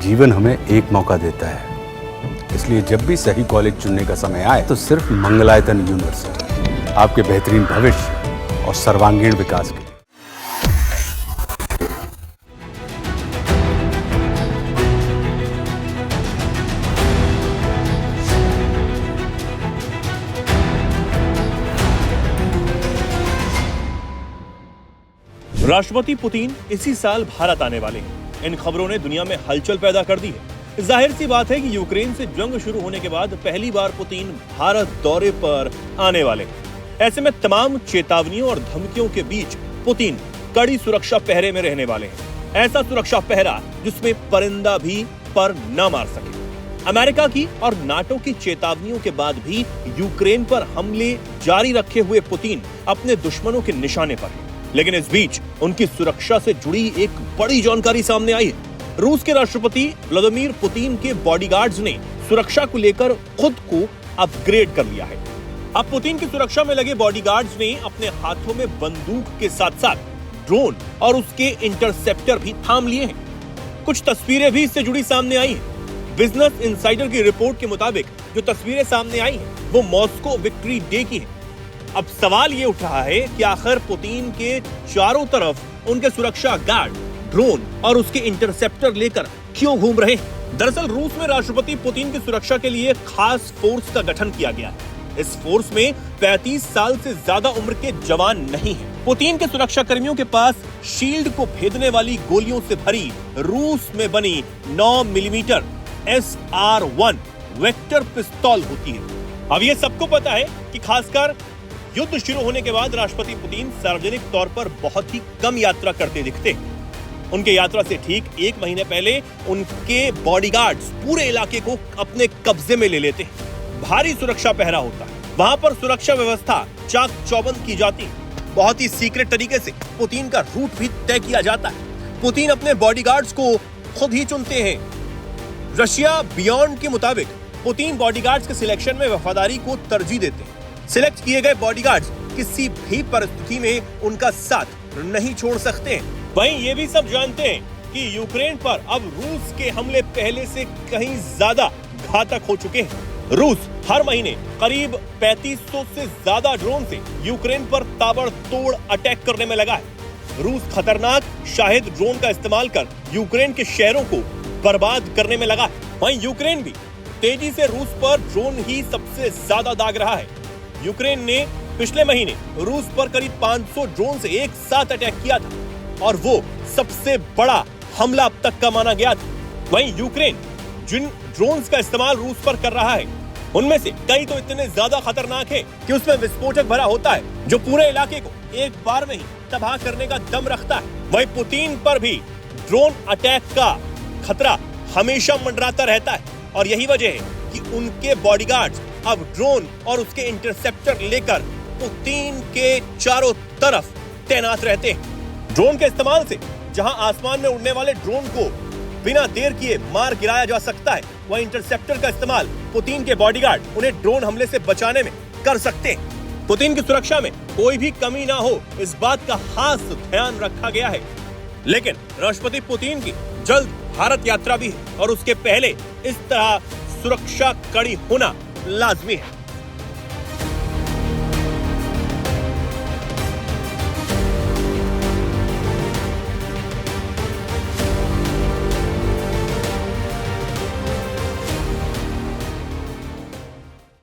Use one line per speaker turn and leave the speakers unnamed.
जीवन हमें एक मौका देता है, इसलिए जब भी सही कॉलेज चुनने का समय आए तो सिर्फ मंगलायतन यूनिवर्सिटी आपके बेहतरीन भविष्य और सर्वांगीण विकास के लिए।
राष्ट्रपति पुतिन इसी साल भारत आने वाले हैं। इन खबरों ने दुनिया में हलचल पैदा कर दी है। जाहिर सी बात है कि यूक्रेन से जंग शुरू होने के बाद पहली बार पुतिन भारत दौरे पर आने वाले हैं। ऐसे में तमाम चेतावनियों और धमकियों के बीच पुतिन कड़ी सुरक्षा पहरे में रहने वाले हैं। ऐसा सुरक्षा पहरा जिसमें परिंदा भी पर न मार सके। अमेरिका की और नाटो की चेतावनियों के बाद भी यूक्रेन पर हमले जारी रखे हुए पुतिन अपने दुश्मनों के निशाने पर हैं। लेकिन इस बीच उनकी सुरक्षा से जुड़ी एक बड़ी जानकारी सामने आई है। रूस के राष्ट्रपति व्लादिमीर पुतिन के बॉडीगार्ड्स ने सुरक्षा को लेकर खुद को अपग्रेड कर लिया है। अब पुतिन की सुरक्षा में लगे बॉडीगार्ड्स ने अपने हाथों में बंदूक के साथ साथ ड्रोन और उसके इंटरसेप्टर भी थाम लिए हैं। कुछ तस्वीरें भी इससे जुड़ी सामने आई हैं। बिजनेस इनसाइडर की रिपोर्ट के मुताबिक जो तस्वीरें सामने आई हैं वो मॉस्को विक्ट्री डे की है। अब सवाल ये उठ रहा है कि आखिर पुतिन के चारों तरफ उनके सुरक्षा गार्ड ड्रोन और उसके इंटरसेप्टर लेकर क्यों घूम रहे हैं? दरअसल रूस में राष्ट्रपति पुतिन की सुरक्षा के लिए खास फोर्स का गठन किया गया है। इस फोर्स में 35 साल से ज्यादा उम्र के जवान नहीं हैं। पुतिन के सुरक्षा कर्मियों के पास शील्ड को भेदने वाली गोलियों से भरी रूस में बनी 9 मिलीमीटर SR1 वेक्टर पिस्तौल होती है। अब ये सबको पता है कि खासकर युद्ध शुरू होने के बाद राष्ट्रपति पुतिन सार्वजनिक तौर पर बहुत ही कम यात्रा करते दिखते हैं। उनके यात्रा से ठीक 1 महीने पहले उनके बॉडीगार्ड्स पूरे इलाके को अपने कब्जे में ले लेते हैं। भारी सुरक्षा पहरा होता है। वहां पर सुरक्षा व्यवस्था चाक चौबंद की जाती है। बहुत ही सीक्रेट तरीके से पुतिन का रूट भी तय किया जाता है। पुतिन अपने बॉडीगार्ड्स को खुद ही चुनते हैं। रशिया बियॉन्ड के मुताबिक पुतिन बॉडीगार्ड्स के सिलेक्शन में वफादारी को तरजीह देते हैं। सिलेक्ट किए गए बॉडीगार्ड्स किसी भी परिस्थिति में उनका साथ नहीं छोड़ सकते हैं। वहीं ये भी सब जानते हैं कि यूक्रेन पर अब रूस के हमले पहले से कहीं ज्यादा घातक हो चुके हैं। रूस हर महीने करीब 3500 से ज्यादा ड्रोन से यूक्रेन पर ताबड़तोड़ अटैक करने में लगा है। रूस खतरनाक शाहिद ड्रोन का इस्तेमाल कर यूक्रेन के शहरों को बर्बाद करने में लगा है। वहीं यूक्रेन भी तेजी से रूस पर ड्रोन ही सबसे ज्यादा दाग रहा है। यूक्रेन ने पिछले महीने रूस पर करीब 500 ड्रोन से एक साथ अटैक किया था और वो सबसे बड़ा हमला अब तक का माना गया था। वहीं यूक्रेन जिन ड्रोन्स का इस्तेमाल रूस पर कर रहा है उनमें से कई तो इतने ज्यादा खतरनाक है कि उसमें विस्फोटक भरा होता है जो पूरे इलाके को एक बार में ही तबाह करने का दम रखता है। वहीं पुतिन पर भी ड्रोन अटैक का खतरा हमेशा मंडराता रहता है और यही वजह है कि उनके बॉडीगार्ड्स अब ड्रोन और उसके इंटरसेप्टर लेकर पुतिन के चारों तरफ तैनात रहते हैं। ड्रोन के इस्तेमाल से जहां आसमान में उड़ने वाले ड्रोन को बिना देर किए मार गिराया जा सकता है, वहीं इंटरसेप्टर का इस्तेमाल पुतिन के बॉडीगार्ड उन्हें ड्रोन हमले से बचाने में कर सकते हैं। पुतिन की सुरक्षा में कोई भी कमी ना हो इस बात का खास ध्यान रखा गया है। लेकिन राष्ट्रपति पुतिन की जल्द भारत यात्रा भी है और उसके पहले इस तरह सुरक्षा कड़ी होना लाजमी है।